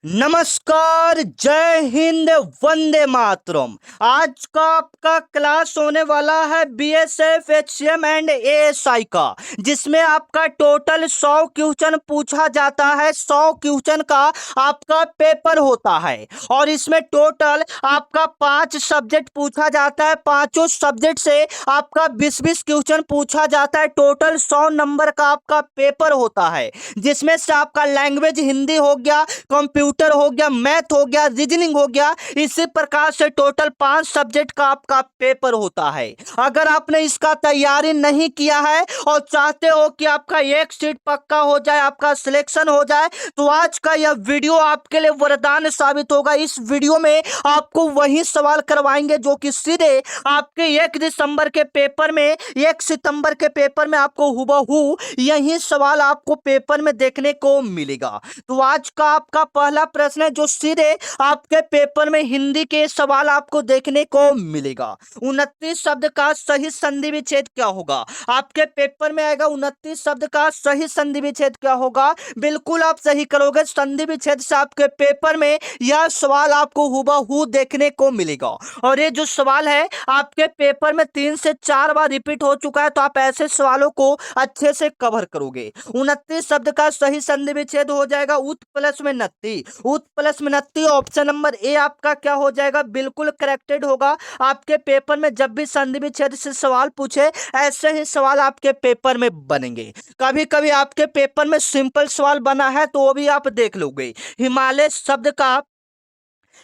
नमस्कार, जय हिंद, वंदे मातरम। आज का आपका क्लास होने वाला है बीएसएफ एचसीएम एंड एएसआई का, जिसमें आपका टोटल 100 क्वेश्चन पूछा जाता है। 100 क्वेश्चन का आपका पेपर होता है और इसमें टोटल आपका 5 सब्जेक्ट पूछा जाता है। पांचों सब्जेक्ट से आपका 20-20 क्वेश्चन पूछा जाता है। टोटल 100 नंबर का आपका पेपर होता है, जिसमें से आपका लैंग्वेज हिंदी हो गया, कंप्यूटर हो गया, मैथ हो गया, रीजनिंग हो गया। इसी प्रकार से टोटल 5 सब्जेक्ट का आपका पेपर होता है। अगर आपने इसका तैयारी नहीं किया है और चाहते हो कि आपका एक सीट पक्का हो जाए, आपका सिलेक्शन हो जाए, तो आज का यह वीडियो आपके लिए वरदान साबित होगा। इस वीडियो में आपको वही सवाल करवाएंगे जो कि सीधे आपके 1 दिसंबर के पेपर में, 1 सितंबर के पेपर में आपको हुबहू यही सवाल आपको पेपर में देखने को मिलेगा। तो आज का आपका पहला प्रश्न है जो सीधे आपके पेपर में हिंदी के सवाल आपको देखने को मिलेगा। 29 शब्द का सही संधि विच्छेद क्या होगा? आपके पेपर में आएगा 29 शब्द का सही संधि विच्छेद क्या होगा? बिल्कुल आप सही करोगे। संधि विच्छेद से आपके पेपर में यह सवाल आपको हुबहू देखने को मिलेगा। और ये जो सवाल है आपके पेपर में 3 से 4 बार रिपीट हो चुका है, तो आप ऐसे सवालों को अच्छे से कवर करोगे। 29 शब्द का सही संधि विच्छेद हो जाएगा उत प्लस में नत्ती। उत प्लस में नत्ती, ऑप्शन नंबर ए आपका क्या हो जाएगा? बिल्कुल करेक्टेड होगा। आपके पेपर में जब भी संधि विच्छेद से सवाल पूछे, ऐसे ही सवाल आपके पेपर में बनेंगे। कभी कभी आपके पेपर में सिंपल सवाल बना है तो वो भी आप देख लोगे।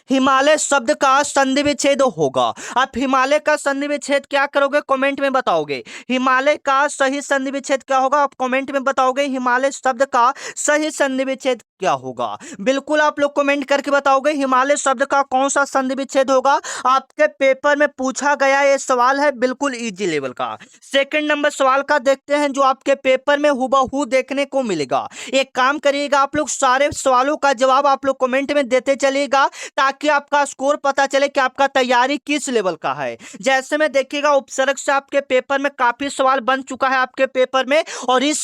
हिमालय शब्द का संधि विच्छेद होगा। आप हिमालय का संधि विच्छेद क्या करोगे? कमेंट में बताओगे। हिमालय का सही संधि विच्छेद क्या होगा? आप कमेंट में बताओगे। हिमालय शब्द का सही संधि विच्छेद क्या होगा? बिल्कुल आप लोग कमेंट करके बताओगे हिमालय शब्द का कौन सा संधि विच्छेद होगा। आपके पेपर में पूछा गया ये सवाल है, बिल्कुल इजी लेवल का। सेकंड नंबर सवाल का देखते हैं जो आपके पेपर में हुबहू देखने को मिलेगा। एक काम करिएगा, आप लोग सारे सवालों का जवाब आप लोग कमेंट में देते चलिएगा, ताकि आपका स्कोर पता चले कि आपका तैयारी किस लेवल का है। जैसे में देखिएगा, उपसर्ग से आपके पेपर में काफी सवाल बन चुका है आपके पेपर में, और इस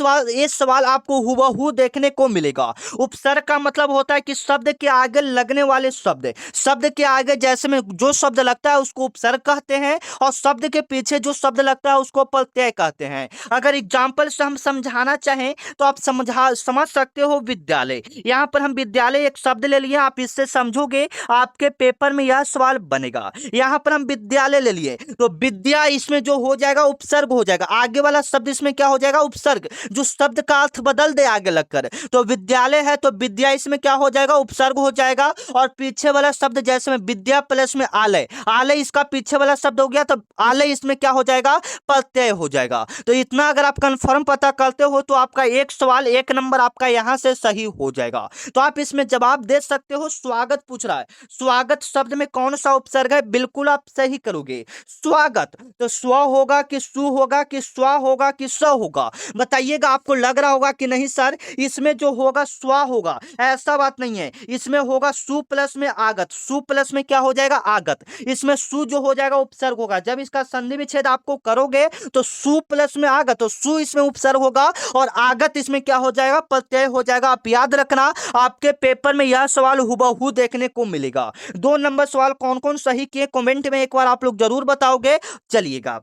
सवाल आपको हुबहू देखने को मिलेगा। उपसर्ग का मतलब होता है कि शब्द के आगे लगने वाले शब्द के आगे जैसे में जो शब्द लगता है उसको उपसर्ग कहते हैं, और शब्द के पीछे जो शब्द लगता है उसको प्रत्यय कहते हैं। अगर एग्जाम्पल से हम समझाना चाहें तो आप समझ सकते हो विद्यालय। यहाँ पर हम विद्यालय एक शब्द ले लिए, आप इससे समझोगे आपके पेपर में यह सवाल बनेगा। यहां पर हम विद्यालय ले लिए तो विद्या इसमें जो हो जाएगा उपसर्ग हो जाएगा। आगे वाला शब्द इसमें क्या हो जाएगा? उपसर्ग, जो शब्द का अर्थ बदल दे आगे लगकर। तो विद्यालय है तो विद्या इसमें क्या हो जाएगा? उपसर्ग हो जाएगा। और पीछे वाला शब्द जैसे में विद्या प्लस में आलय, आलय इसका पीछे वाला शब्द हो गया, तो आलय इसमें क्या हो जाएगा? प्रत्यय हो जाएगा। तो इतना अगर आप कंफर्म पता करते हो तो आपका एक सवाल 1 नंबर आपका यहां से सही हो जाएगा। तो आप इसमें जवाब दे सकते हो। स्वागत पूछ रहा है, स्वागत शब्द में कौन सा उपसर्ग है? बिल्कुल आप सही करोगे। स्वागत, तो स्व होगा कि सु होगा कि स्व होगा कि स होगा? बताइएगा। आपको लग रहा होगा कि नहीं सर इसमें जो होगा स्व होगा, ऐसा बात नहीं है। इसमें होगा सु प्लस में आगत। सु प्लस में क्या हो जाएगा? आगत। इसमें सु जो हो जाएगा उपसर्ग होगा। जब इसका संधि विच्छेद आपको करोगे तो सु प्लस में आगत, तो सु इसमें उपसर्ग होगा और आगत इसमें क्या हो जाएगा? प्रत्यय हो जाएगा। आप याद रखना, आपके पेपर में यह सवाल हुबहू देखने को मिलेगा। 2 नंबर सवाल कौन कौन सही किए कमेंट में एक बार आप लोग जरूर बताओगे। चलिएगा,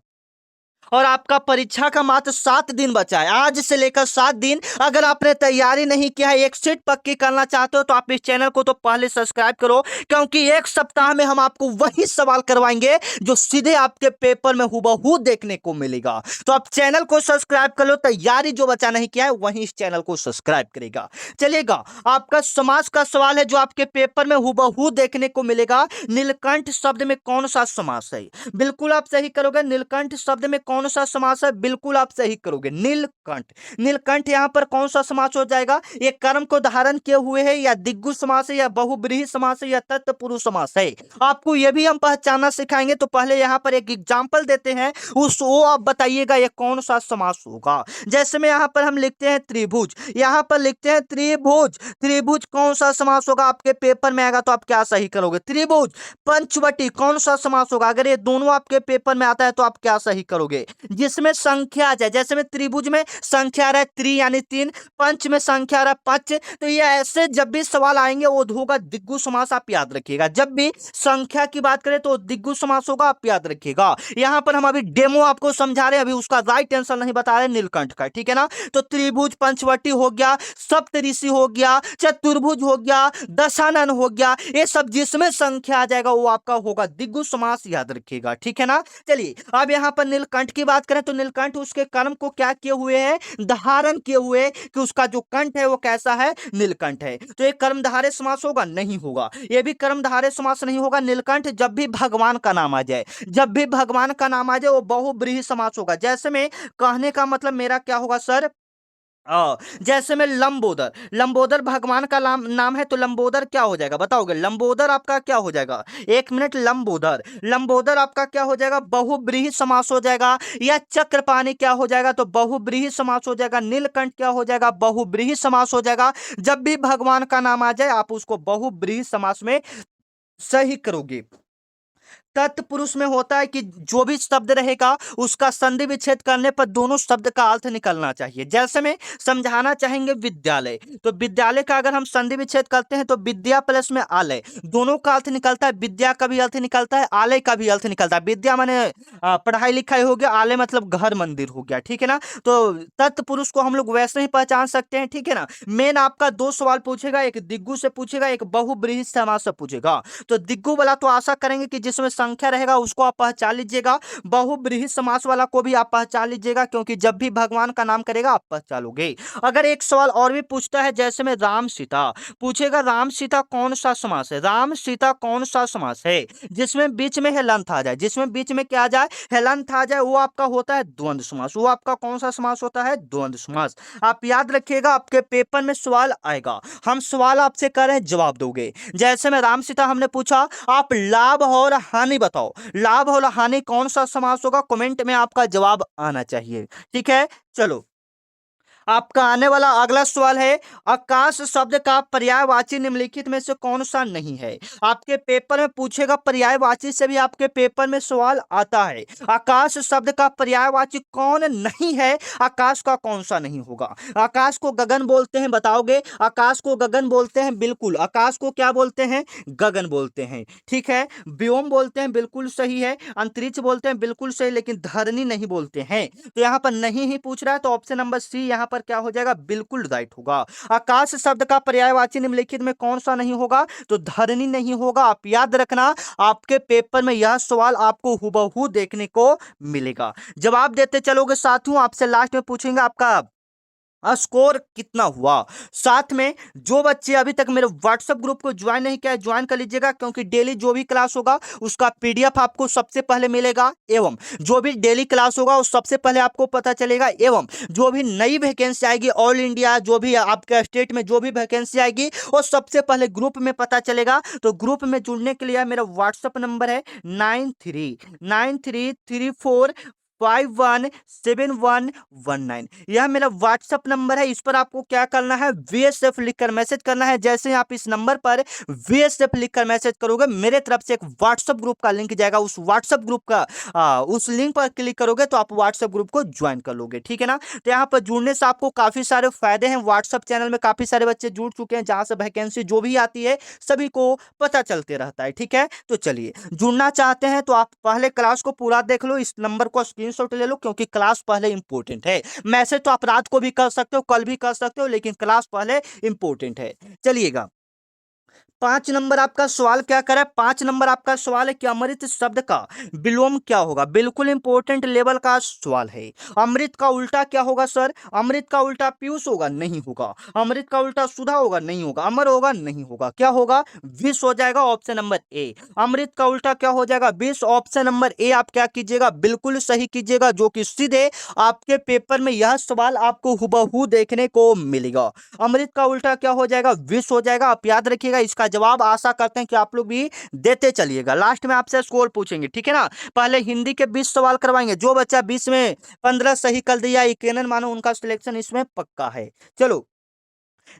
और आपका परीक्षा का मात्र 7 दिन बचा है, आज से लेकर 7 दिन। अगर आपने तैयारी नहीं किया है, एक सीट पक्की करना चाहते हो, तो आप इस चैनल को तो पहले सब्सक्राइब करो, क्योंकि एक सप्ताह में हम आपको वही सवाल करवाएंगे जो सीधे आपके पेपर में हुबहू देखने को मिलेगा। तो आप चैनल को सब्सक्राइब कर लो। तैयारी जो बच्चा नहीं किया है वही इस चैनल को सब्सक्राइब करेगा। चलिएगा, आपका समास का सवाल है जो आपके पेपर में हुबहू देखने को मिलेगा। नीलकंठ शब्द में कौन सा समास है? बिल्कुल आप सही करोगे। नीलकंठ शब्द में कौन सा समास है? बिल्कुल आप सही करोगे। नीलकंठ, नीलकंठ यहां पर कौन सा समास हो जाएगा? ये कर्म को धारण किए हुए है, या दिग्गु समास है, या बहुब्रीहि समास है, या तत्पुरुष समास है? आपको ये भी हम पहचानना सिखाएंगे। तो पहले यहां पर एक एग्जांपल देते हैं, वो आप बताइएगा ये कौन सा समास होगा। जैसे में यहां पर हम लिखते हैं त्रिभुज, यहां पर लिखते हैं त्रिभुज। त्रिभुज कौन सा समास होगा? आपके पेपर में आएगा तो आप क्या सही करोगे? त्रिभुज। पंचवटी कौन सा समास होगा? अगर ये दोनों आपके पेपर में आता है तो आप क्या सही करोगे? करोगे जिसमें संख्या आ जाए, जैसे में त्रिभुज में संख्या आ रहा है त्रि यानी 3, पंच में संख्या आ रहा है 5, तो ये ऐसे जब भी सवाल आएंगे वो होगा दिग्गु समास, आप याद रखिएगा। जब भी संख्या की बात करें तो दिग्गु समास होगा, आप याद रखिएगा। यहां पर हम अभी डेमो आपको समझा रहे हैं, अभी उसका राइट आंसर नहीं बता रहे नीलकंठ का, ठीक है ना। तो त्रिभुज पंचवटी हो गया, सप्तऋषि हो गया, चतुर्भुज हो गया, दशानन हो गया, ये सब जिसमें संख्या आ जाएगा वो आपका होगा दिग्गु समास, याद रखिएगा, ठीक है ना। चलिए अब यहां पर नीलकंठ की बात करें तो नीलकंठ उसके कर्म को क्या किए हुए हैं, धारण किए हुए, कि उसका जो कंठ है वो कैसा है, नीलकंठ है। तो ये कर्मधारय समास होगा, नहीं होगा, ये भी कर्मधारय समास नहीं होगा। नीलकंठ जब भी भगवान का नाम आ जाए, जब भी भगवान का नाम आ जाए वो बहुब्रीहि समास होगा। जैसे में कहने का मतलब मेरा क्या होगा सर, जैसे में लंबोदर, लंबोदर भगवान का नाम है, तो लंबोदर क्या हो जाएगा बताओगे, लंबोदर आपका क्या हो जाएगा, एक मिनट, लंबोदर, लंबोदर आपका क्या हो जाएगा, बहुब्रीहि समास हो जाएगा। या चक्रपाणि क्या हो जाएगा, तो बहुब्रीहि समास हो जाएगा। नीलकंठ क्या हो जाएगा, बहुब्रीहि समास हो जाएगा। जब भी भगवान का नाम आ जाए आप उसको बहुब्रीहि समास में सही करोगे। तत्पुरुष में होता है कि जो भी शब्द रहेगा उसका संधि विच्छेद करने पर दोनों शब्द का अर्थ निकलना चाहिए। जैसे में समझाना चाहेंगे विद्यालय, तो विद्यालय का अगर हम संधि विच्छेद करते हैं तो विद्या प्लस में आलय, दोनों का अर्थ निकलता है, विद्या का भी अर्थ निकलता है, आलय का भी अर्थ निकलता है। विद्या माने पढ़ाई लिखाई हो गया, आलय मतलब घर मंदिर हो गया, ठीक है ना। तो तत्पुरुष को हम लोग वैसे ही पहचान सकते हैं, ठीक है ना। मेन आपका दो सवाल पूछेगा, एक दिग्गु से पूछेगा, एक बहुब्रीहि समास से पूछेगा। तो दिग्गु वाला तो आशा करेंगे कि जिसमें संख्या रहेगा उसको आप पहचान लीजिएगा, बहुब्रीहि समास वाला को भी आप पहचान लीजिएगा, क्योंकि जब भी भगवान का नाम करेगा आप पहचानोगे। अगर एक सवाल और भी पूछता है, जैसे में राम सीता पूछेगा, राम सीता कौन सा समास है, राम सीता कौन सा समास है, जिसमें बीच में हेलंत आ जाए, जिसमें बीच में क्या आ जाए, हेलंत आ जाए, वो आपका होता है द्वंद्व समास। वो आपका कौन सा समास होता है, द्वंद्व समास। आप याद रखिएगा, आपके पेपर में सवाल आएगा, हम सवाल आपसे कर रहे हैं, जवाब दोगे। जैसे में राम सीता हमने पूछा, आप लाभ और हानि बताओ, लाभ और हानि कौन सा समास होगा, कमेंट में आपका जवाब आना चाहिए, ठीक है। चलो आपका आने वाला अगला सवाल है, आकाश शब्द का पर्यायवाची निम्नलिखित में से कौन सा नहीं है। आपके पेपर में पूछेगा, पर्यायवाची से भी आपके पेपर में सवाल आता है। आकाश शब्द का पर्यायवाची कौन नहीं है, आकाश का कौन सा नहीं होगा। आकाश को गगन बोलते हैं, बताओगे, आकाश को गगन बोलते हैं, बिल्कुल, आकाश को क्या बोलते हैं, गगन बोलते हैं, ठीक है। व्योम बोलते हैं, बिल्कुल सही है। अंतरिक्ष बोलते हैं, बिल्कुल सही, लेकिन धरनी नहीं बोलते हैं। तो यहाँ पर नहीं ही पूछ रहा है, तो ऑप्शन नंबर सी यहाँ पर क्या हो जाएगा, बिल्कुल राइट होगा। आकाश शब्द का पर्यायवाची निम्नलिखित में कौन सा नहीं होगा, तो धरनी नहीं होगा। आप याद रखना, आपके पेपर में यह सवाल आपको हुबहू देखने को मिलेगा। जवाब देते चलोगे साथियों, आपसे लास्ट में पूछेंगे आपका स्कोर कितना हुआ। साथ में जो बच्चे अभी तक मेरे व्हाट्सएप ग्रुप को ज्वाइन नहीं किया, ज्वाइन कर लीजिएगा, क्योंकि डेली जो भी क्लास होगा उसका पीडीएफ आपको सबसे पहले मिलेगा, एवं जो भी डेली क्लास होगा वो सबसे पहले आपको पता चलेगा, एवं जो भी नई वैकेंसी आएगी ऑल इंडिया, जो भी आपके स्टेट में जो भी वैकेंसी आएगी वो सबसे पहले ग्रुप में पता चलेगा। तो ग्रुप में जुड़ने के लिए मेरा व्हाट्सएप नंबर है 939334517119, यह मेरा व्हाट्सएप नंबर है। इस पर आपको क्या करना है, VSF लिखकर मैसेज करना है। जैसे ही आप इस नंबर पर VSF लिखकर मैसेज करोगे, मेरे तरफ से एक व्हाट्सएप ग्रुप का लिंक जाएगा, उस व्हाट्सएप ग्रुप का उस लिंक पर क्लिक करोगे तो आप व्हाट्सएप ग्रुप को ज्वाइन कर लोगे, ठीक है ना। तो यहाँ पर जुड़ने से आपको काफी सारे फायदे हैं। व्हाट्सएप चैनल में काफी सारे बच्चे जुड़ चुके हैं, जहां से वैकेंसी जो भी आती है सभी को पता चलते रहता है, ठीक है। तो चलिए, जुड़ना चाहते हैं तो आप पहले क्लास को पूरा देख लो, इस नंबर को स्क्रीनशॉट ले लो, क्योंकि क्लास पहले इंपॉर्टेंट है। मैसेज तो आप रात को भी कर सकते हो, कल भी कर सकते हो, लेकिन क्लास पहले इंपॉर्टेंट है। चलिएगा, 5 नंबर आपका सवाल क्या करे, 5 नंबर आपका सवाल है कि अमृत शब्द का विलोम क्या होगा। बिल्कुल इंपॉर्टेंट लेवल का सवाल है। अमृत का उल्टा क्या होगा सर, अमृत का उल्टा पीयूष होगा, नहीं होगा। अमृत का उल्टा सुधा होगा, नहीं होगा। अमर होगा, नहीं होगा। क्या होगा, विष हो जाएगा, ऑप्शन नंबर ए। अमृत का उल्टा क्या हो जाएगा, विष, ऑप्शन नंबर ए आप क्या कीजिएगा, बिल्कुल सही कीजिएगा, जो कि सीधे आपके पेपर में यह सवाल आपको हुबहू देखने को मिलेगा। अमृत का उल्टा क्या हो जाएगा, विष हो जाएगा। आप याद रखिएगा, इसका जवाब आशा करते हैं कि आप लोग भी देते चलिएगा। लास्ट में आपसे स्कोर पूछेंगे, ठीक है ना। पहले हिंदी के 20 सवाल करवाएंगे, जो बच्चा 20 में 15 सही कर दिया, यकीनन मानो उनका सिलेक्शन इसमें पक्का है। चलो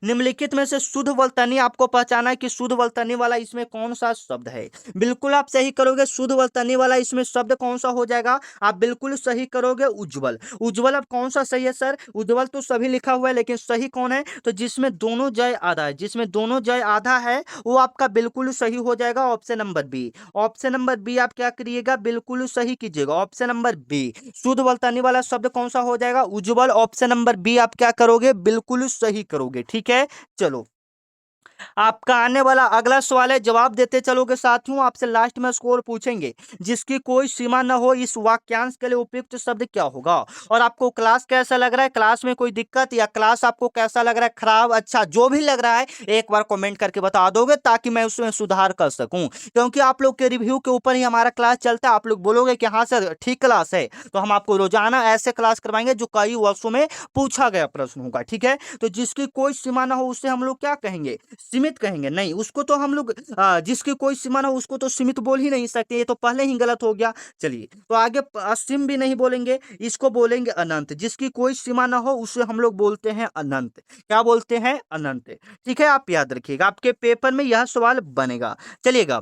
निम्नलिखित में से शुद्ध वर्तनी आपको पहचाना है कि शुद्ध वर्तनी वाला इसमें कौन सा शब्द है। बिल्कुल आप सही करोगे, शुद्ध वर्तनी वाला इसमें शब्द कौन सा हो जाएगा, आप बिल्कुल सही करोगे, उज्जवल। उज्जवल अब कौन सा सही है सर, उज्जवल तो सभी लिखा हुआ है लेकिन सही कौन है, तो जिसमें दोनों जय आधा है, जिसमें दोनों जय आधा है वो आपका बिल्कुल सही हो जाएगा, option number B. Option number B आप क्या करिएगा, बिल्कुल सही कीजिएगा, ऑप्शन नंबर बी। शुद्ध वर्तनी वाला शब्द कौन सा हो जाएगा, उज्जवल। ऑप्शन नंबर बी आप क्या करोगे, बिल्कुल सही करोगे। ठीक है, चलो आपका आने वाला अगला सवाल है, जवाब देते चलोगे साथियों, आपसे लास्ट में स्कोर पूछेंगे। जिसकी कोई सीमा न हो, इस वाक्यांश के लिए उपयुक्त शब्द क्या होगा। और आपको क्लास कैसा लग रहा है, क्लास में कोई दिक्कत या क्लास आपको कैसा लग रहा है, खराब, अच्छा, जो भी लग रहा है एक बार कमेंट करके बता दोगे ताकि मैं उसमें सुधार कर सकूं। क्योंकि आप लोग के रिव्यू के ऊपर ही हमारा क्लास चलता है। आप लोग बोलोगे कि हाँ सर ठीक क्लास है, तो हम आपको रोजाना ऐसे क्लास करवाएंगे जो कई वर्षों में पूछा गया प्रश्न होगा। ठीक है, तो जिसकी कोई सीमा ना हो उसे हम लोग क्या कहेंगे, सीमित कहेंगे। नहीं, उसको तो हम लोग जिसकी कोई सीमा ना हो उसको तो सीमित बोल ही नहीं सकते, ये तो पहले ही गलत हो गया। चलिए, तो आगे असीम भी नहीं बोलेंगे, इसको बोलेंगे अनंत। जिसकी कोई सीमा ना हो उसे हम लोग बोलते हैं अनंत। क्या बोलते हैं, अनंत। ठीक है, आप याद रखिएगा, आपके पेपर में यह सवाल बनेगा। चलिएगा,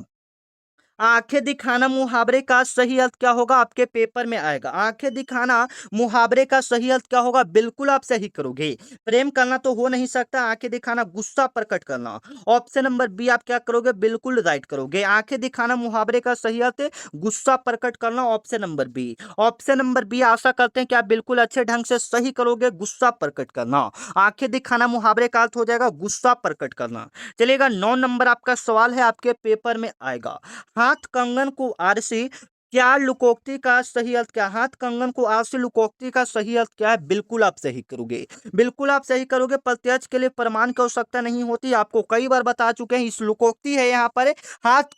आंखें दिखाना मुहावरे का सही अर्थ क्या होगा, आपके पेपर में आएगा। आंखें दिखाना मुहावरे का सही अर्थ क्या होगा, बिल्कुल आप सही करोगे। प्रेम करना तो हो नहीं सकता, आंखें दिखाना गुस्सा प्रकट करना। ऑप्शन नंबर बी आप क्या करोगे, बिल्कुल राइट करोगे। आंखें दिखाना मुहावरे का सही अर्थ गुस्सा प्रकट करना, option number B. Option number B आशा करते हैं कि आप बिल्कुल अच्छे ढंग से सही करोगे, गुस्सा प्रकट करना। आंखें दिखाना मुहावरे का अर्थ हो जाएगा गुस्सा प्रकट करना। चलिएगा, 9 नंबर आपका सवाल है, आपके पेपर में आएगा। हाथ कंगन को आरसी, क्या लुकोक्ति का सही अर्थ क्या है? हाथ कंगन को आरसी लुकोक्ति का सही अर्थ क्या है, बिल्कुल आप सही करोगे, बिल्कुल आप सही करोगे। प्रत्यक्ष के लिए प्रमाण की आवश्यकता नहीं होती, आपको कई बार बता चुके हैं। इस लुकोक्ति है यहाँ पर, हाथ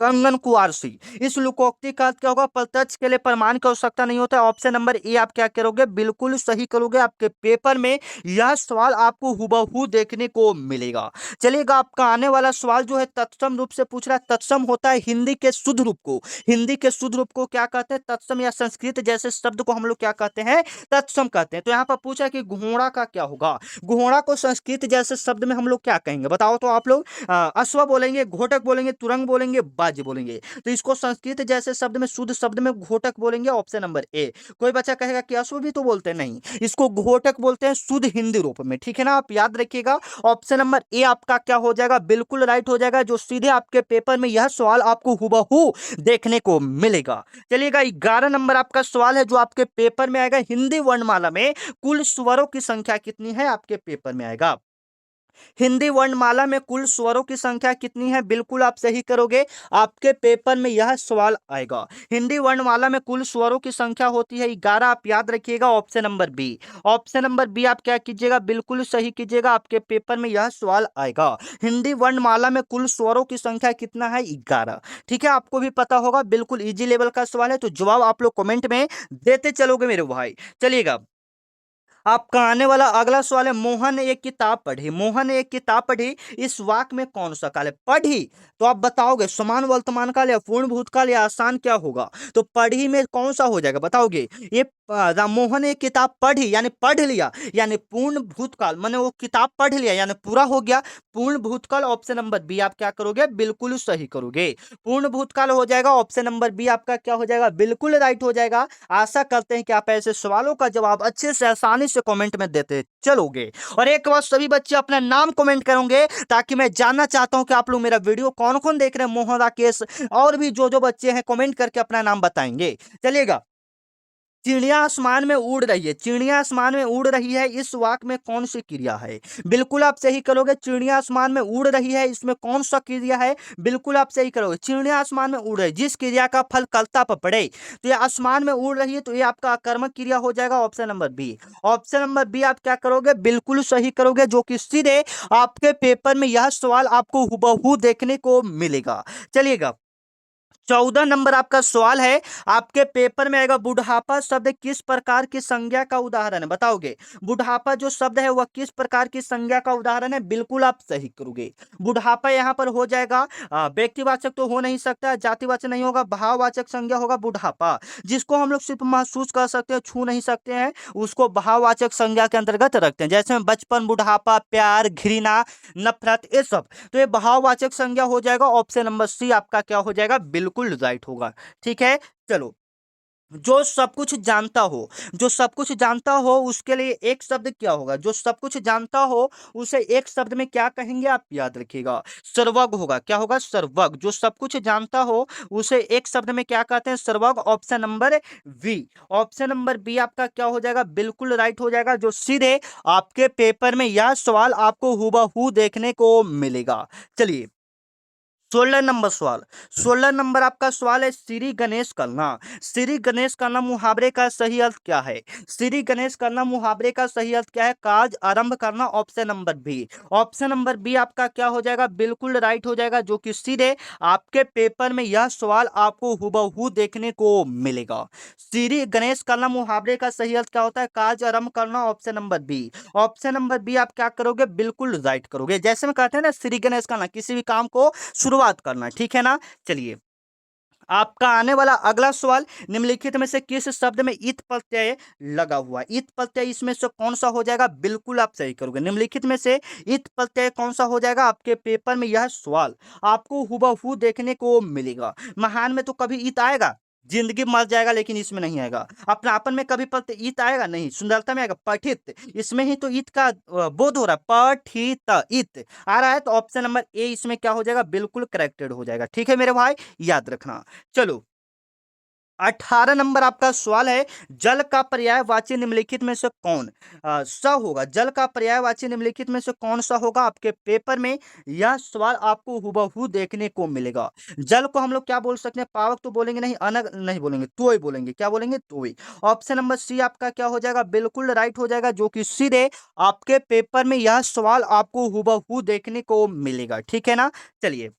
कंगन कुआरसी। इस लुकोक्ति का अर्थ क्या होगा, प्रत्यक्ष के लिए प्रमाण की आवश्यकता नहीं होता है। ऑप्शन नंबर ए आप क्या करोगे, बिल्कुल सही करोगे। आपके पेपर में यह सवाल आपको हुबहू देखने को मिलेगा। चलिएगा, आपका आने वाला सवाल जो है तत्सम रूप से पूछ रहा है। तत्सम होता है हिंदी के शुद्ध रूप को, हिंदी के शुद्ध रूप को क्या कहते हैं, तत्सम, या संस्कृत जैसे शब्द को हम लोग क्या कहते हैं, तत्सम कहते हैं। तो यहाँ पर पूछा कि घोड़ा का क्या होगा, घोड़ा को संस्कृत जैसे शब्द में हम लोग क्या कहेंगे, बताओ तो आप लोग। अश्व बोलेंगे, घोटक बोलेंगे, तुरंग बोलेंगे, बाज बोलेंगे। तो इसको संस्कृत जैसे शब्द में, शुद्ध शब्द में घोटक बोलेंगे, ऑप्शन नंबर ए। कोई बच्चा कहेगा कि अश्व भी तो बोलते हैं, नहीं, इसको घोटक बोलते हैं शुद्ध हिंदी रूप में। ठीक है ना, आप याद रखिएगा। ऑप्शन नंबर ए आपका क्या हो जाएगा, बिल्कुल राइट हो जाएगा, जो सीधे आपके पेपर में यह सवाल आपको हुबहू देखने को मिलेगा। चलिएगा, 11 नंबर आपका सवाल है जो आपके पेपर में आएगा। हिंदी वर्णमाला में कुल स्वरों की संख्या कितनी है, आपके पेपर में आएगा। हिंदी वर्णमाला में कुल स्वरों की संख्या कितनी है, बिल्कुल आप सही करोगे, आपके पेपर में यह सवाल आएगा। हिंदी वर्णमाला में कुल स्वरों की संख्या होती है 11, आप याद रखिएगा, option number B. Option number B आप क्या कीजिएगा, बिल्कुल सही कीजिएगा, आपके पेपर में यह सवाल आएगा। हिंदी वर्णमाला में कुल स्वरों की संख्या कितना है, 11। ठीक है, आपको भी पता होगा, बिल्कुल इजी लेवल का सवाल है, तो जवाब आप लोग कमेंट में देते चलोगे मेरे भाई। चलिएगा, आपका आने वाला अगला सवाल है, मोहन ने एक किताब पढ़ी, मोहन ने एक किताब पढ़ी, इस वाक्य में कौन सा काल है, पढ़ी। तो आप बताओगे समान वर्तमान काल या पूर्ण भूतकाल या आसान क्या होगा, तो पढ़ी में कौन सा हो जाएगा, बताओगे। ये राम मोहन ने एक किताब पढ़ी यानी पढ़ लिया, यानी पूर्ण भूतकाल, माने वो किताब पढ़ लिया यानी पूरा हो गया, पूर्ण भूतकाल। ऑप्शन नंबर बी आप क्या करोगे, बिल्कुल सही करोगे, पूर्ण भूतकाल हो जाएगा। ऑप्शन नंबर बी आपका क्या हो जाएगा, बिल्कुल राइट हो जाएगा। आशा करते हैं कि आप ऐसे सवालों का जवाब अच्छे से आसानी से कमेंट में देते चलोगे। और एक बार सभी बच्चे अपना नाम कमेंट करोगे ताकि मैं जानना चाहता हूं कि आप लोग मेरा वीडियो कौन कौन देख रहे हैं। मोहन, राकेश और भी जो जो बच्चे हैं कमेंट करके अपना नाम बताएंगे। चलिएगा, चिड़िया आसमान में उड़ रही है, चिड़िया आसमान में उड़ रही है, इस वाक्य में कौन सी क्रिया है, बिल्कुल आप सही करोगे। चिड़िया आसमान में उड़ रही है, इसमें कौन सा क्रिया है, बिल्कुल आप सही करोगे। चिड़िया आसमान में उड़ रही है, जिस क्रिया का फल कर्ता पर पड़े, तो ये आसमान में उड़ रही है, तो ये आपका आकर्मक क्रिया हो जाएगा, option number B. Option number B आप क्या करोगे, बिल्कुल सही करोगे, जो कि सीधे आपके पेपर में यह सवाल आपको हुबहू देखने को मिलेगा। चलिएगा, 14 नंबर आपका सवाल है, आपके पेपर में आएगा, बुढ़ापा शब्द किस प्रकार की संज्ञा का उदाहरण है, बताओगे। बुढ़ापा जो शब्द है वह किस प्रकार की संज्ञा का उदाहरण है, बिल्कुल आप सही करोगे। बुढ़ापा यहां पर हो जाएगा व्यक्तिवाचक तो हो नहीं सकता, जातिवाचक नहीं होगा, भाववाचक संज्ञा होगा बुढ़ापा। जिसको हम लोग सिर्फ महसूस कर सकते हैं, छू नहीं सकते हैं, उसको भाववाचक संज्ञा के अंतर्गत रखते हैं। जैसे में बचपन, बुढ़ापा, प्यार, घृणा, नफरत, ये सब। तो ये भाववाचक संज्ञा हो जाएगा। ऑप्शन नंबर सी आपका क्या हो जाएगा, बिल्कुल राइट होगा। ठीक है, चलो। जो सब कुछ जानता हो, जो सब कुछ जानता हो उसके लिए एक शब्द क्या होगा, जो सब कुछ जानता हो उसे एक शब्द में क्या कहेंगे, आप याद रखिएगा, सर्वज्ञ होगा। क्या होगा, सर्वज्ञ। जो सब कुछ जानता हो उसे एक शब्द में क्या कहते हैं, सर्वज्ञ। Option number B. Option number B आपका क्या हो जाएगा, बिल्कुल राइट हो जाएगा। जो सीधे आपके पेपर में यह सवाल आपको हूबहू देखने को मिलेगा। चलिए, 16 नंबर सवाल। 16 नंबर आपका सवाल है, श्री गणेश करना। श्री गणेश करना मुहावरे का सही अर्थ क्या है। श्री गणेश करना मुहावरे का सही अर्थ क्या है, कार्य आरंभ करना। Option number B. Option number B आपका क्या हो जाएगा, बिल्कुल राइट हो जाएगा। जो कि सीधे आपके पेपर में यह सवाल आपको हूबहू देखने को मिलेगा। श्री गणेश करना मुहावरे का सही अर्थ क्या होता है, कार्य आरंभ करना। Option number B. Option number B आप क्या करोगे, बिल्कुल राइट करोगे। जैसे में कहते हैं ना, श्री गणेश करना, किसी भी काम को शुरुआत करना। ठीक है ना। चलिए, आपका आने वाला अगला सवाल, निम्नलिखित में से किस शब्द में इत प्रत्यय लगा हुआ है। इत प्रत्यय इसमें से कौन सा हो जाएगा, बिल्कुल आप सही करोगे। निम्नलिखित में से इत प्रत्यय कौन सा हो जाएगा, आपके पेपर में यह सवाल आपको हूबहू देखने को मिलेगा। महान में तो कभी इत आएगा, जिंदगी मर जाएगा, लेकिन इसमें नहीं आएगा। अपनापन में कभी प्रत्यय इत आएगा नहीं, सुंदरता में आएगा पठित, इसमें ही तो इत का बोध हो रहा है, पठित इत आ रहा है। तो ऑप्शन नंबर ए इसमें क्या हो जाएगा, बिल्कुल करेक्टेड हो जाएगा। ठीक है मेरे भाई, याद रखना। चलो, 18 नंबर आपका सवाल है, जल का पर्यायवाची निम्नलिखित में से कौन सा होगा। जल का पर्यायवाची निम्नलिखित में से कौन सा होगा, आपके पेपर में यह सवाल आपको हूबहू देखने को मिलेगा। जल को हम लोग क्या बोल सकते हैं, पावक तो बोलेंगे नहीं, अनग नहीं बोलेंगे, तोय बोलेंगे। क्या बोलेंगे, तोय। ऑप्शन नंबर सी आपका क्या हो जाएगा, बिल्कुल राइट हो जाएगा। जो कि सीधे आपके पेपर में यह सवाल आपको हूबहू देखने को मिलेगा। ठीक है ना। चलिए,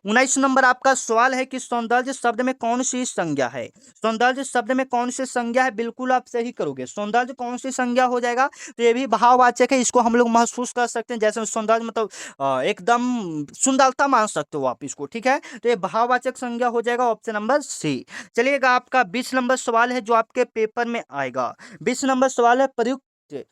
19 नंबर आपका सवाल है कि सौंदर्य शब्द में कौन सी संज्ञा है। सौंदर्य शब्द में कौन सी संज्ञा है, बिल्कुल आप सही करोगे। सौंदर्य कौन सी संज्ञा हो जाएगा, तो ये भी भाववाचक है, इसको हम लोग महसूस कर सकते हैं। जैसे सौंदर्य मतलब एकदम सुंदरता मान सकते हो आप इसको। ठीक है, तो ये भाववाचक संज्ञा हो जाएगा। Option number C. चलिएगा, आपका 20 नंबर सवाल है जो आपके पेपर में आएगा। 20 नंबर सवाल है, प्रयुक्त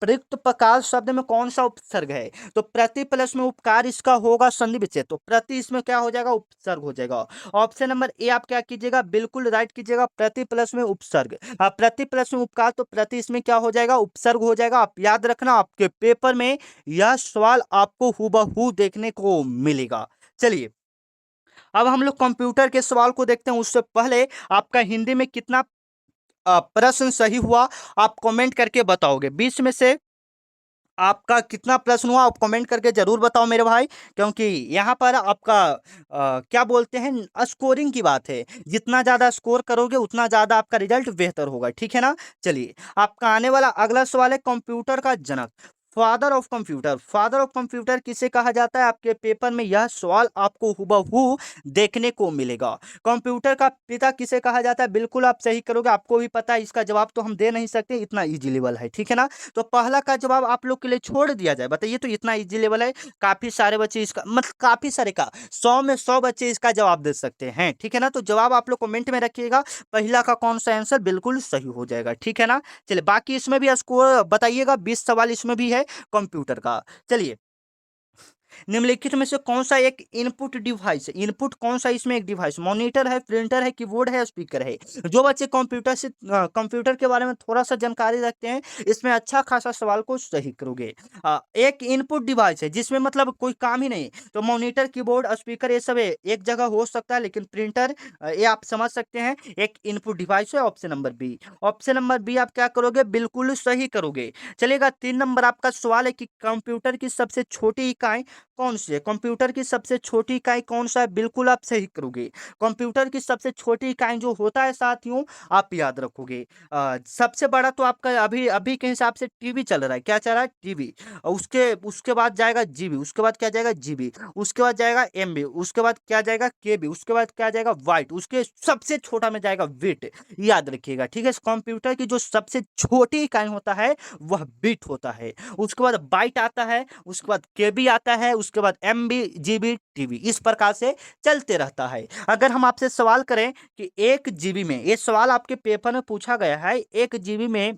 प्रयुक्त प्रकार शब्द में कौन सा उपसर्ग है। तो प्रति प्लस में उपकार इसका होगा संधि विच्छेद, तो प्रति इसमें क्या हो जाएगा, उपसर्ग हो जाएगा। ऑप्शन नंबर ए आप क्या कीजिएगा, बिल्कुल राइट कीजिएगा, प्रति प्लस में उपसर्ग। प्रति प्लस में उपकार, तो प्रति इसमें क्या हो जाएगा, उपसर्ग हो जाएगा। आप याद रखना, आपके पेपर में यह सवाल आपको हूबहू देखने को मिलेगा। चलिए, अब हम लोग कंप्यूटर के सवाल को देखते हैं। उससे पहले आपका हिंदी में कितना प्रश्न सही हुआ, आप कमेंट करके बताओगे। 20 में से आपका कितना प्रश्न हुआ, आप कमेंट करके जरूर बताओ मेरे भाई। क्योंकि यहाँ पर आपका क्या बोलते हैं, स्कोरिंग की बात है। जितना ज्यादा स्कोर करोगे उतना ज्यादा आपका रिजल्ट बेहतर होगा। ठीक है ना। चलिए, आपका आने वाला अगला सवाल है, कंप्यूटर का जनक, father of computer. Father of computer किसे कहा जाता है, आपके पेपर में यह सवाल आपको हूबहू देखने को मिलेगा। कंप्यूटर का पिता किसे कहा जाता है, बिल्कुल आप सही करोगे। आपको भी पता है, इसका जवाब तो हम दे नहीं सकते, इतना इजी लेवल है। ठीक है ना। तो पहला का जवाब आप लोग के लिए छोड़ दिया जाए। बताइए, तो इतना इजी लेवल है, काफी सारे बच्चे इसका मतलब काफी सारे का 100 में 100 बच्चे इसका जवाब दे सकते हैं। ठीक है ना। तो जवाब आप लोग कमेंट में रखिएगा, पहला का कौन सा आंसर बिल्कुल सही हो जाएगा। ठीक है ना। चलिए, बाकी इसमें भी स्कोर बताइएगा, 20 सवाल इसमें भी है कंप्यूटर का। चलिए, निम्नलिखित में से कौन सा एक इनपुट डिवाइस है। इनपुट कौन सा इसमें एक डिवाइस, मॉनिटर है, प्रिंटर है, कीबोर्ड है, स्पीकर है। जो बच्चे कंप्यूटर के बारे में थोड़ा सा जानकारी रखते हैं, इसमें अच्छा खासा सवाल को सही करोगे। एक इनपुट डिवाइस है जिसमें मतलब कोई काम ही नहीं, तो मॉनिटर, कीबोर्ड, स्पीकर ये सब एक जगह हो सकता है, लेकिन प्रिंटर ये आप समझ सकते हैं एक इनपुट डिवाइस है। Option number B. Option number B आप क्या करोगे, बिल्कुल सही करोगे। चलेगा, 3 नंबर आपका सवाल है कि कंप्यूटर की सबसे छोटी इकाई कौन सी है? कंप्यूटर की सबसे छोटी इकाई कौन सा है? बिल्कुल आप सही करोगे। कंप्यूटर की सबसे छोटी इकाई जो होता है साथियों, आप याद रखोगे। सबसे बड़ा तो आपका अभी अभी के हिसाब से टीवी चल रहा है। क्या चल रहा है? टीवी। और उसके उसके बाद जाएगा जीबी, उसके बाद क्या जाएगा? जीबी, उसके बाद जाएगा एमबी, उसके बाद क्या जाएगा? केबी, उसके बाद क्या जाएगा? वाइट, उसके सबसे छोटा में जाएगा बिट। याद रखिएगा, ठीक है? कंप्यूटर की जो सबसे छोटी इकाई होता है वह बिट होता है। उसके बाद बाइट आता है, उसके बाद केबी आता है, उसके बाद एमबी, जीबी, टीबी, इस प्रकार से चलते रहता है। अगर हम आपसे सवाल करें कि 1 जीबी में, ये सवाल आपके पेपर में पूछा गया है, 1 जीबी में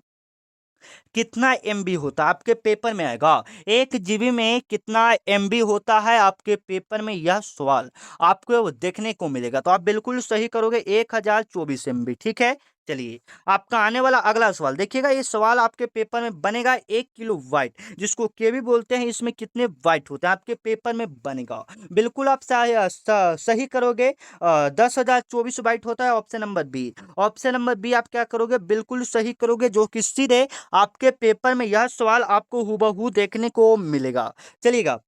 कितना एमबी होता है? आपके पेपर में आएगा 1 जीबी में कितना एमबी होता है, आपके पेपर में यह सवाल आपको देखने को मिलेगा। तो आप बिल्कुल सही करोगे, 1024 एमबी, ठीक है? चलिए, आपका आने वाला अगला सवाल देखिएगा। ये सवाल आपके पेपर में बनेगा, 1 किलो वाइट, जिसको केवी बोलते हैं, इसमें कितने वाइट होते हैं? आपके पेपर में बनेगा। बिल्कुल आप सही करोगे। 10,024 बाइट होता है, option number B. Option number B आप क्या करोगे? बिल्कुल सही करोगे, जो कि सीधे आपके पेपर में यह सवाल आपको हूबहू देखने को मिलेगा। चलिएगा,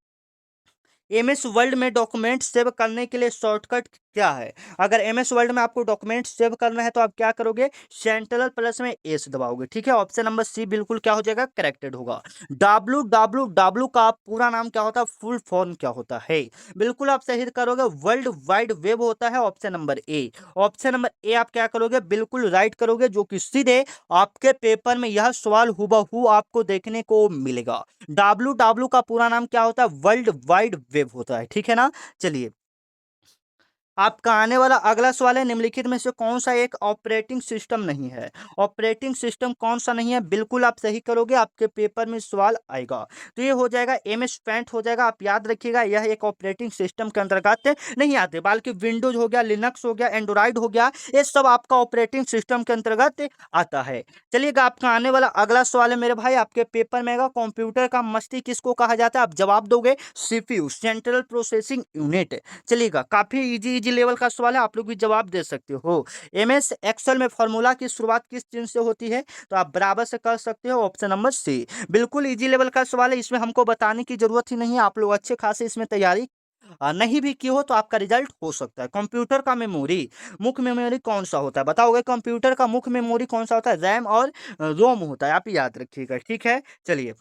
एमएस वर्ल्ड में डॉक्यूमेंट सेव करने के लिए शॉर्टकट क्या है? अगर एमएस वर्ल्ड में आपको डॉक्यूमेंट सेव करना है तो आप क्या करोगे? सेंट्रल प्लस में एस दबाओगे, ठीक है? ऑप्शन नंबर सी बिल्कुल क्या हो जाएगा? करेक्टेड होगा। www का पूरा नाम क्या होता है? फुल फॉर्म क्या होता है? बिल्कुल आप सही करोगे, वर्ल्ड वाइड वेब होता है, option number A. Option number A आप क्या करोगे? बिल्कुल राइट करोगे, जो कि सीधे आपके पेपर में यह सवाल हूबहू आपको देखने को मिलेगा। डब्ल्यू का पूरा नाम क्या होता है? वर्ल्ड वाइड वेब होता है, ठीक है ना? चलिए, आपका आने वाला अगला सवाल है, निम्नलिखित में से कौन सा एक ऑपरेटिंग सिस्टम नहीं है? ऑपरेटिंग सिस्टम कौन सा नहीं है? बिल्कुल आप सही करोगे, आपके पेपर में सवाल आएगा। तो ये हो जाएगा एमएस पेंट हो जाएगा। आप याद रखिएगा, यह एक ऑपरेटिंग सिस्टम के अंतर्गत नहीं आते, बल्कि विंडोज हो गया, लिनक्स हो गया, एंड्रॉइड हो गया, ये सब आपका ऑपरेटिंग सिस्टम के अंतर्गत आता है। चलिएगा, आपका आने वाला अगला सवाल है मेरे भाई, आपके पेपर में आएगा, कंप्यूटर का मस्तिष्क किसको कहा जाता है? आप जवाब दोगे सीपीयू, सेंट्रल प्रोसेसिंग यूनिट। चलिएगा, काफी इजी लेवल का सवाल है, आप लोग भी जवाब दे सकते हो। एमएस एक्सेल में फॉर्मूला की शुरुआत किस चिन्ह से होती है? तो आप बराबर से कर सकते हो, ऑप्शन नंबर सी। बिल्कुल इजी लेवल का सवाल है, इसमें हमको बताने की जरूरत ही नहीं है। आप लोग अच्छे खासे इसमें तैयारी नहीं भी की हो तो आपका रिजल्ट हो सकता है। कंप्यूटर का मेमोरी, मुख्य मेमोरी कौन सा होता है? बताओगे, कंप्यूटर का मुख्य मेमोरी कौन सा होता है? रैम और रोम होता है, आप याद रखिएगा, ठीक है? चलिए,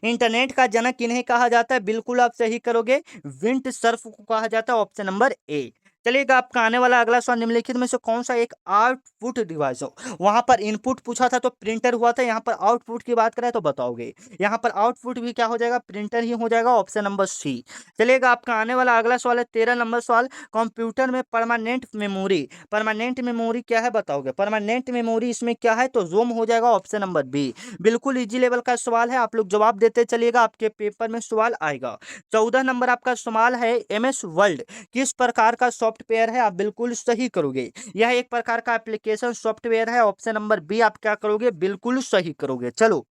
इंटरनेट का जनक किन्हें कहा जाता है? बिल्कुल आप सही करोगे, विंट सर्फ को कहा जाता है, ऑप्शन नंबर ए। चलिएगा, आपका आने वाला अगला सवाल, निम्नलिखित में से कौन सा एक आउटपुट डिवाइस हो? वहां पर इनपुट पूछा था तो प्रिंटर हुआ था, यहाँ पर आउटपुट की बात करें तो बताओगे। यहाँ पर आउटपुट भी क्या हो जाएगा? प्रिंटर ही हो जाएगा, ऑप्शन नंबर सी। चलिएगा, आपका आने वाला अगला सवाल है 13 नंबर सवाल, कंप्यूटर में परमानेंट मेमोरी क्या है? बताओगे। परमानेंट मेमोरी इसमें क्या है? तो रोम हो जाएगा, ऑप्शन नंबर बी। बिल्कुल इजी लेवल का सवाल है, आप लोग जवाब देते चलिएगा, आपके पेपर में सवाल आएगा। 14 नंबर आपका सवाल है, एमएस वर्ल्ड किस प्रकार का सॉफ्टवेयर है? आप बिल्कुल सही करोगे, यह एक प्रकार का एप्लीकेशन सॉफ्टवेयर है, ऑप्शन नंबर बी आप क्या करोगे? बिल्कुल सही करोगे। चलो,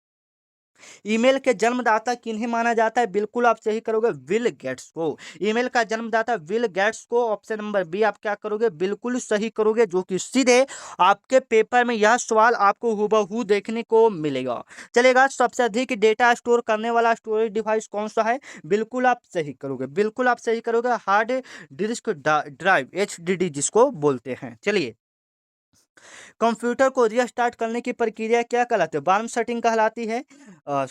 ईमेल के जन्मदाता किन्हें माना जाता है? बिल्कुल आप सही करोगे, बिल गेट्स को। ईमेल का जन्मदाता बिल गेट्स को, ऑप्शन नंबर बी आप क्या करोगे? बिल्कुल सही करोगे, जो कि सीधे आपके पेपर में यह सवाल आपको हूबहू देखने को मिलेगा। चलेगा, सबसे अधिक डेटा स्टोर करने वाला स्टोरेज डिवाइस कौन सा है? बिल्कुल आप सही करोगे, बिल्कुल आप सही करोगे, हार्ड डिस्क ड्राइव, एचडीडी जिसको बोलते हैं। चलिए, कंप्यूटर को रीस्टार्ट करने की प्रक्रिया क्या कहलाती है? वार्म सेटिंग कहलाती है,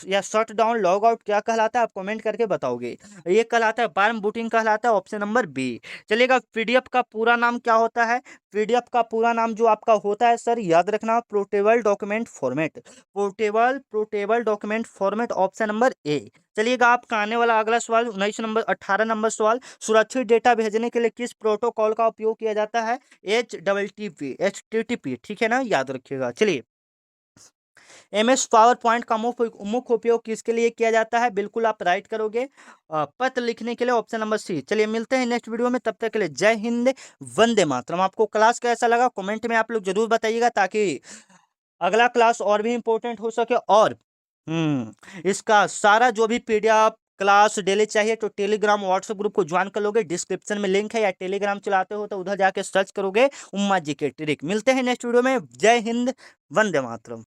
या शट डाउन लॉग आउट क्या कहलाता है? आप कमेंट करके बताओगे। ये कहलाता है वार्म बूटिंग कहलाता है, ऑप्शन नंबर बी। चलिएगा, पीडीएफ का पूरा नाम क्या होता है? पीडीएफ का पूरा नाम जो आपका होता है सर, याद रखना, portable document format. Portable document format, option number A. चलिएगा, आपका आने वाला अगला सवाल 18 नंबर सवाल, सुरक्षित डेटा भेजने के लिए किस प्रोटोकॉल का उपयोग किया जाता है? HTTP, ठीक है ना? याद रखिएगा। चलिए, एमएस पावर पॉइंट का मुख्य उपयोग किसके लिए किया जाता है? बिल्कुल आप राइट करोगे, पत्र लिखने के लिए, ऑप्शन नंबर सी। चलिए, मिलते हैं नेक्स्ट वीडियो में, तब तक के लिए जय हिंद, वंदे मातरम। आपको क्लास कैसा लगा कमेंट में आप लोग जरूर बताइएगा, ताकि अगला क्लास और भी इंपॉर्टेंट हो सके। और इसका सारा जो भी पीडीएफ क्लास डेली चाहिए तो टेलीग्राम व्हाट्सएप ग्रुप को ज्वाइन कर लोगे, डिस्क्रिप्शन में लिंक है, या टेलीग्राम चलाते हो तो उधर जाके सर्च करोगे उम्मा जी के ट्रिक। मिलते हैं नेक्स्ट वीडियो में, जय हिंद, वंदे मातरम।